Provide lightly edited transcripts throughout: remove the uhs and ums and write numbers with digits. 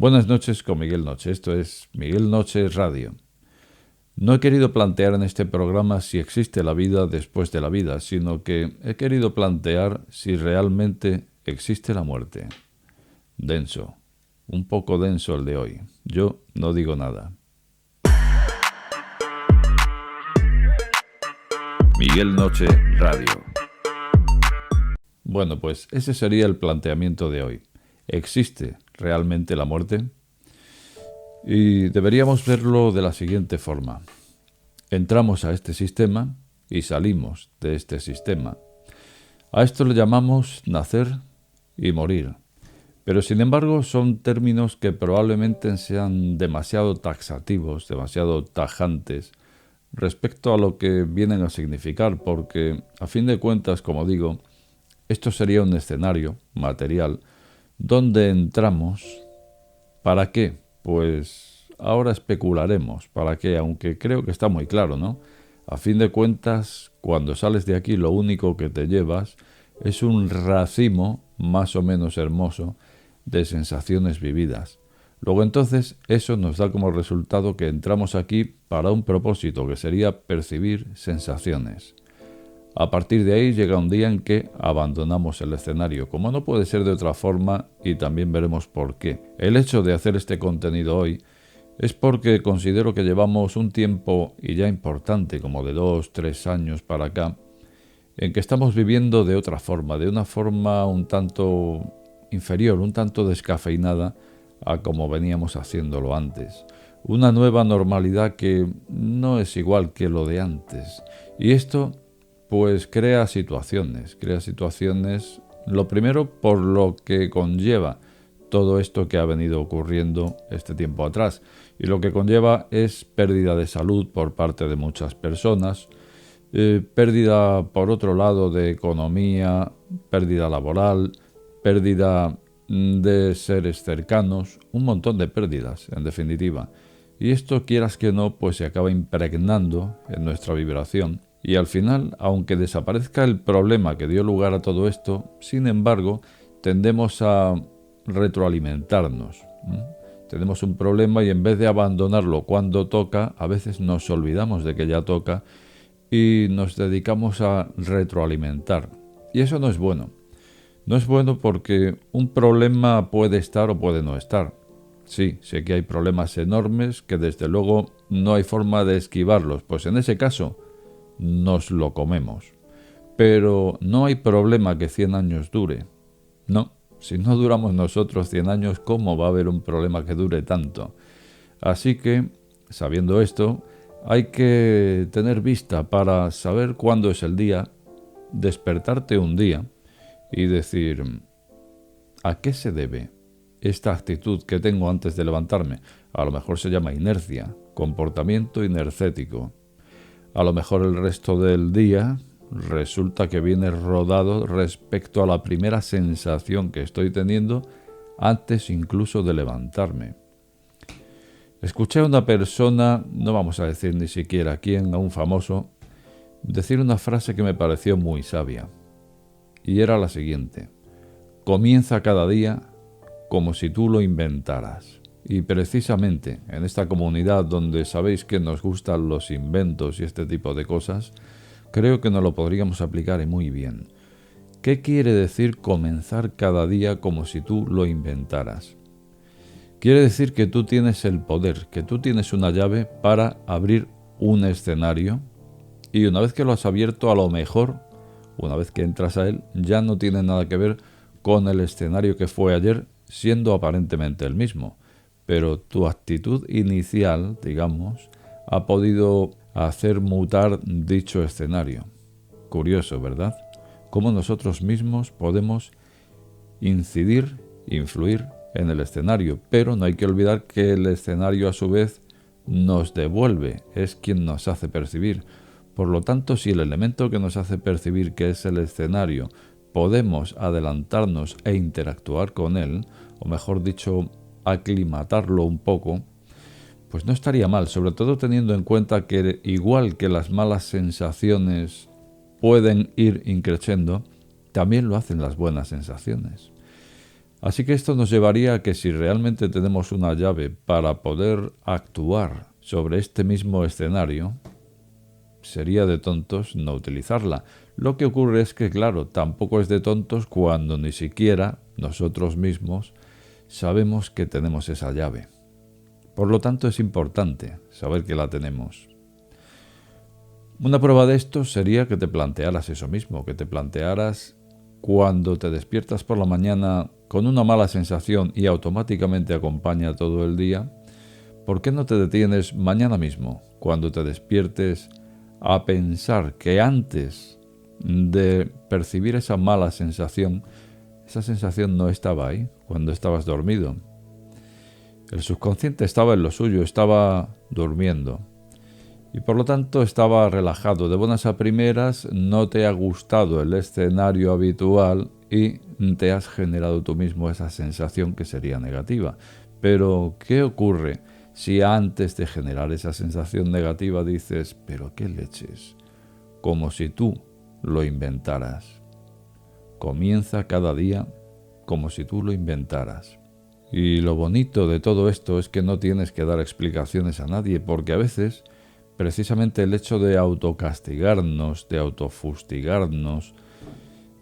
Buenas noches con Miguel Noche. Esto es Miguel Noche Radio. No he querido plantear en este programa si existe la vida después de la vida, sino que he querido plantear si realmente existe la muerte. Denso. Un poco denso el de hoy. Yo no digo nada. Miguel Noche Radio. Bueno, pues ese sería el planteamiento de hoy. ¿Existe realmente la muerte? Y deberíamos verlo de la siguiente forma. Entramos a este sistema y salimos de este sistema. A esto le llamamos nacer y morir. Pero sin embargo son términos que probablemente sean demasiado taxativos, demasiado tajantes respecto a lo que vienen a significar, porque a fin de cuentas, como digo, esto sería un escenario material donde entramos. ¿Para qué? Pues ahora especularemos para qué, aunque creo que está muy claro, ¿no? A fin de cuentas, cuando sales de aquí lo único que te llevas es un racimo más o menos hermoso de sensaciones vividas. Luego entonces eso nos da como resultado que entramos aquí para un propósito que sería percibir sensaciones. A partir de ahí llega un día en que abandonamos el escenario, como no puede ser de otra forma, y también veremos por qué. El hecho de hacer este contenido hoy es porque considero que llevamos un tiempo, y ya importante, como de 2-3 años para acá, en que estamos viviendo de otra forma, de una forma un tanto inferior, un tanto descafeinada a como veníamos haciéndolo antes. Una nueva normalidad que no es igual que lo de antes. Y esto pues crea situaciones, lo primero por lo que conlleva todo esto que ha venido ocurriendo este tiempo atrás, y lo que conlleva es pérdida de salud por parte de muchas personas, pérdida por otro lado de economía, pérdida laboral, pérdida de seres cercanos, un montón de pérdidas en definitiva, y esto quieras que no pues se acaba impregnando en nuestra vibración. Y al final, aunque desaparezca el problema que dio lugar a todo esto, sin embargo, tendemos a retroalimentarnos. Tenemos un problema y en vez de abandonarlo cuando toca, a veces nos olvidamos de que ya toca y nos dedicamos a retroalimentar. Y eso no es bueno. No es bueno porque un problema puede estar o puede no estar. Sí, sé que hay problemas enormes que desde luego no hay forma de esquivarlos. Pues en ese caso nos lo comemos. Pero no hay problema que 100 años dure. No, si no duramos nosotros 100 años, ¿cómo va a haber un problema que dure tanto? Así que, sabiendo esto, hay que tener vista para saber cuándo es el día, despertarte un día y decir, ¿a qué se debe esta actitud que tengo antes de levantarme? A lo mejor se llama inercia, comportamiento inercético. A lo mejor el resto del día resulta que viene rodado respecto a la primera sensación que estoy teniendo antes incluso de levantarme. Escuché a una persona, no vamos a decir ni siquiera quién, a un famoso, decir una frase que me pareció muy sabia. Y era la siguiente: comienza cada día como si tú lo inventaras. Y precisamente en esta comunidad donde sabéis que nos gustan los inventos y este tipo de cosas, creo que nos lo podríamos aplicar y muy bien. ¿Qué quiere decir comenzar cada día como si tú lo inventaras? Quiere decir que tú tienes el poder, que tú tienes una llave para abrir un escenario y una vez que lo has abierto, a lo mejor, una vez que entras a él, ya no tiene nada que ver con el escenario que fue ayer, siendo aparentemente el mismo. Pero tu actitud inicial, digamos, ha podido hacer mutar dicho escenario. Curioso, ¿verdad? Cómo nosotros mismos podemos incidir, influir en el escenario, pero no hay que olvidar que el escenario a su vez nos devuelve, es quien nos hace percibir. Por lo tanto, si el elemento que nos hace percibir, que es el escenario, podemos adelantarnos e interactuar con él, o mejor dicho, aclimatarlo un poco, pues no estaría mal, sobre todo teniendo en cuenta que igual que las malas sensaciones pueden ir increciendo, también lo hacen las buenas sensaciones. Así que esto nos llevaría a que si realmente tenemos una llave para poder actuar sobre este mismo escenario, sería de tontos no utilizarla. Lo que ocurre es que, claro, tampoco es de tontos cuando ni siquiera nosotros mismos sabemos que tenemos esa llave. Por lo tanto, es importante saber que la tenemos. Una prueba de esto sería que te plantearas eso mismo, que te plantearas cuando te despiertas por la mañana con una mala sensación y automáticamente acompaña todo el día, ¿por qué no te detienes mañana mismo, cuando te despiertes, a pensar que antes de percibir esa mala sensación, esa sensación no estaba ahí cuando estabas dormido? El subconsciente estaba en lo suyo, estaba durmiendo. Y por lo tanto estaba relajado. De buenas a primeras no te ha gustado el escenario habitual y te has generado tú mismo esa sensación que sería negativa. Pero, ¿qué ocurre si antes de generar esa sensación negativa dices, pero qué leches? Como si tú lo inventaras. Comienza cada día como si tú lo inventaras. Y lo bonito de todo esto es que no tienes que dar explicaciones a nadie, porque a veces precisamente el hecho de autocastigarnos, de autofustigarnos,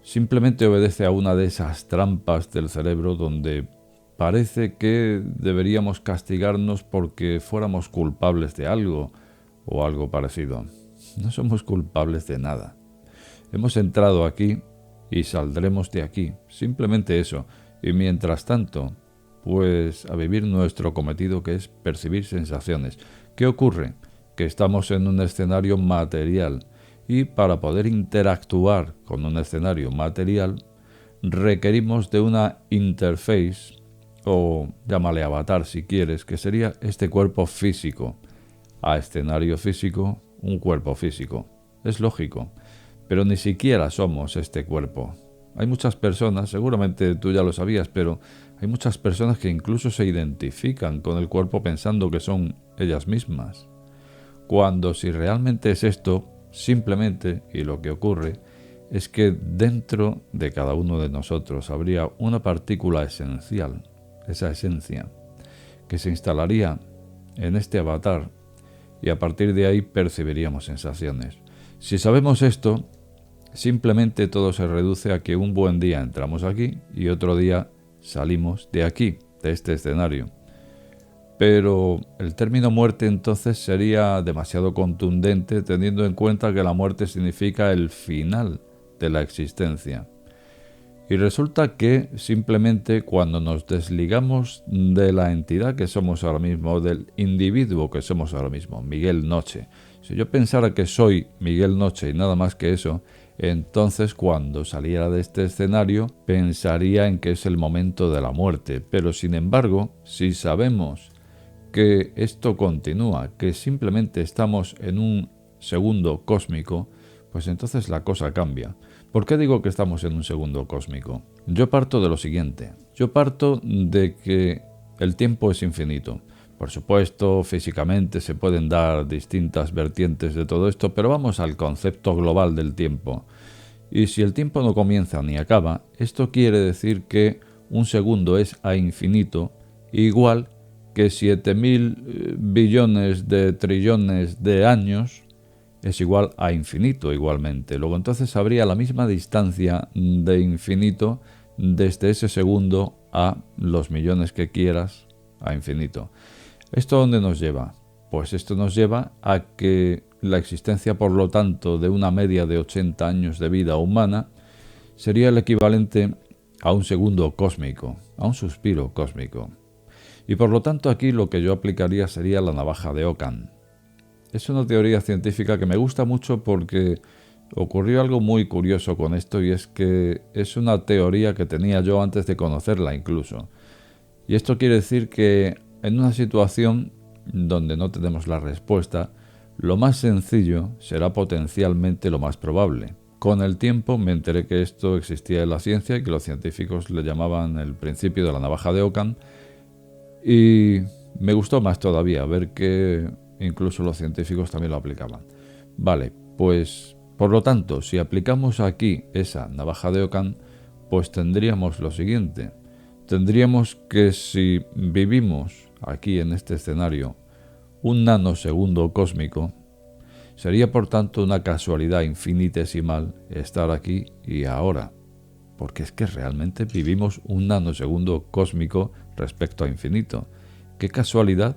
simplemente obedece a una de esas trampas del cerebro donde parece que deberíamos castigarnos porque fuéramos culpables de algo o algo parecido. No somos culpables de nada. Hemos entrado aquí y saldremos de aquí, simplemente eso. Y mientras tanto, pues a vivir nuestro cometido, que es percibir sensaciones. ¿Qué ocurre? Que estamos en un escenario material y para poder interactuar con un escenario material requerimos de una interface, o llámale avatar si quieres, que sería este cuerpo físico. A escenario físico, un cuerpo físico. Es lógico, pero ni siquiera somos este cuerpo. Hay muchas personas, seguramente tú ya lo sabías, pero hay muchas personas que incluso se identifican con el cuerpo pensando que son ellas mismas. Cuando si realmente es esto, simplemente, y lo que ocurre, es que dentro de cada uno de nosotros habría una partícula esencial, esa esencia, que se instalaría en este avatar y a partir de ahí percibiríamos sensaciones. Si sabemos esto, simplemente todo se reduce a que un buen día entramos aquí y otro día salimos de aquí, de este escenario. Pero el término muerte entonces sería demasiado contundente teniendo en cuenta que la muerte significa el final de la existencia. Y resulta que simplemente cuando nos desligamos de la entidad que somos ahora mismo, del individuo que somos ahora mismo, Miguel Noche, si yo pensara que soy Miguel Noche y nada más que eso, entonces cuando saliera de este escenario pensaría en que es el momento de la muerte. Pero sin embargo, si sabemos que esto continúa, que simplemente estamos en un segundo cósmico, pues entonces la cosa cambia. ¿Por qué digo que estamos en un segundo cósmico? Yo parto de lo siguiente. Yo parto de que el tiempo es infinito. Por supuesto, físicamente se pueden dar distintas vertientes de todo esto, pero vamos al concepto global del tiempo. Y si el tiempo no comienza ni acaba, esto quiere decir que un segundo es a infinito, igual que 7.000 billones de trillones de años es igual a infinito igualmente. Luego entonces habría la misma distancia de infinito desde ese segundo a los millones que quieras a infinito. ¿Esto dónde nos lleva? Pues esto nos lleva a que la existencia, por lo tanto, de una media de 80 años de vida humana sería el equivalente a un segundo cósmico, a un suspiro cósmico. Y por lo tanto aquí lo que yo aplicaría sería la navaja de Ockham. Es una teoría científica que me gusta mucho porque ocurrió algo muy curioso con esto y es que es una teoría que tenía yo antes de conocerla incluso. Y esto quiere decir que en una situación donde no tenemos la respuesta, lo más sencillo será potencialmente lo más probable. Con el tiempo me enteré que esto existía en la ciencia y que los científicos le llamaban el principio de la navaja de Ockham. Y me gustó más todavía ver que incluso los científicos también lo aplicaban. Vale, pues por lo tanto, si aplicamos aquí esa navaja de Ockham, pues tendríamos lo siguiente. tendríamos que, si vivimos aquí en este escenario un nanosegundo cósmico, sería por tanto una casualidad infinitesimal estar aquí y ahora, porque es que realmente vivimos un nanosegundo cósmico respecto a infinito. Qué casualidad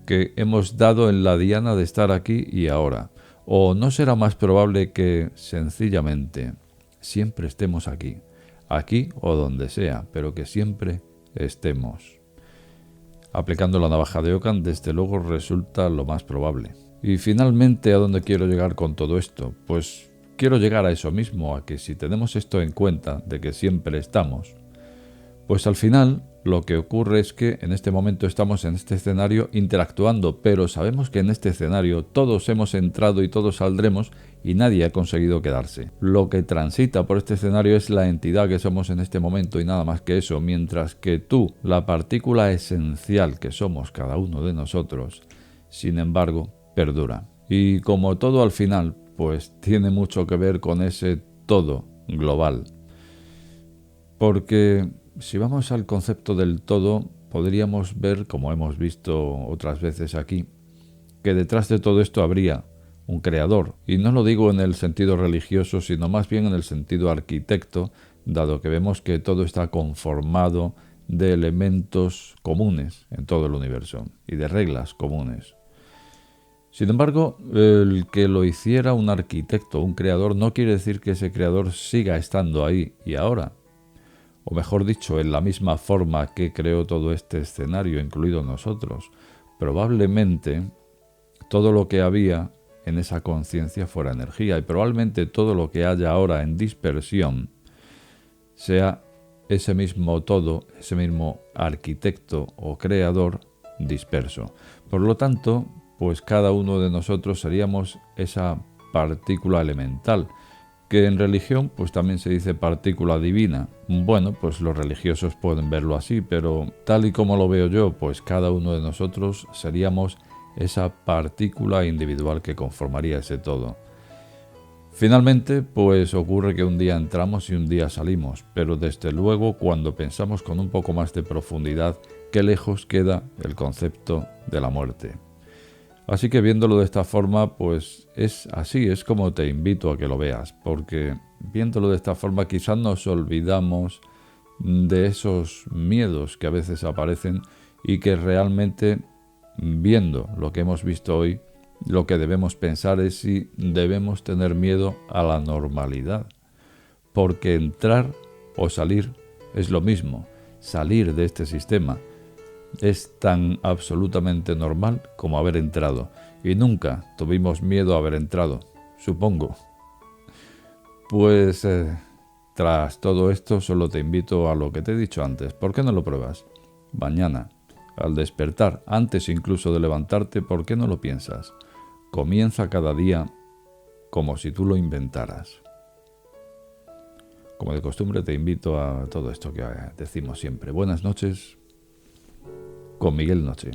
que hemos dado en la diana de estar aquí y ahora. ¿O no será más probable que sencillamente siempre estemos aquí, aquí o donde sea, pero que siempre estemos? Aplicando la navaja de Ockham, desde luego resulta lo más probable. Y finalmente, ¿a dónde quiero llegar con todo esto? Pues quiero llegar a eso mismo, a que si tenemos esto en cuenta, de que siempre estamos, pues al final lo que ocurre es que en este momento estamos en este escenario interactuando, pero sabemos que en este escenario todos hemos entrado y todos saldremos y nadie ha conseguido quedarse. Lo que transita por este escenario es la entidad que somos en este momento y nada más que eso, mientras que tú, la partícula esencial que somos cada uno de nosotros, sin embargo, perdura. Y como todo al final, pues tiene mucho que ver con ese todo global. Porque si vamos al concepto del todo, podríamos ver, como hemos visto otras veces aquí, que detrás de todo esto habría un creador. Y no lo digo en el sentido religioso, sino más bien en el sentido arquitecto, dado que vemos que todo está conformado de elementos comunes en todo el universo y de reglas comunes. Sin embargo, el que lo hiciera un arquitecto, un creador, no quiere decir que ese creador siga estando ahí y ahora. O mejor dicho, en la misma forma que creó todo este escenario, incluido nosotros. Probablemente todo lo que había en esa conciencia fuera energía y probablemente todo lo que haya ahora en dispersión sea ese mismo todo, ese mismo arquitecto o creador disperso. Por lo tanto, pues cada uno de nosotros seríamos esa partícula elemental, que en religión pues también se dice partícula divina. Bueno, pues los religiosos pueden verlo así, pero tal y como lo veo yo, pues cada uno de nosotros seríamos esa partícula individual que conformaría ese todo. Finalmente, pues ocurre que un día entramos y un día salimos, pero desde luego cuando pensamos con un poco más de profundidad, qué lejos queda el concepto de la muerte. Así que viéndolo de esta forma, pues es así, es como te invito a que lo veas, porque viéndolo de esta forma quizás nos olvidamos de esos miedos que a veces aparecen y que realmente, viendo lo que hemos visto hoy, lo que debemos pensar es si debemos tener miedo a la normalidad, porque entrar o salir es lo mismo, salir de este sistema es tan absolutamente normal como haber entrado, y nunca tuvimos miedo a haber entrado, supongo. Pues tras todo esto solo te invito a lo que te he dicho antes. ¿Por qué no lo pruebas? Mañana, al despertar, antes incluso de levantarte, ¿por qué no lo piensas? Comienza cada día como si tú lo inventaras. Como de costumbre te invito a todo esto que decimos siempre. Buenas noches con Miguel Noche.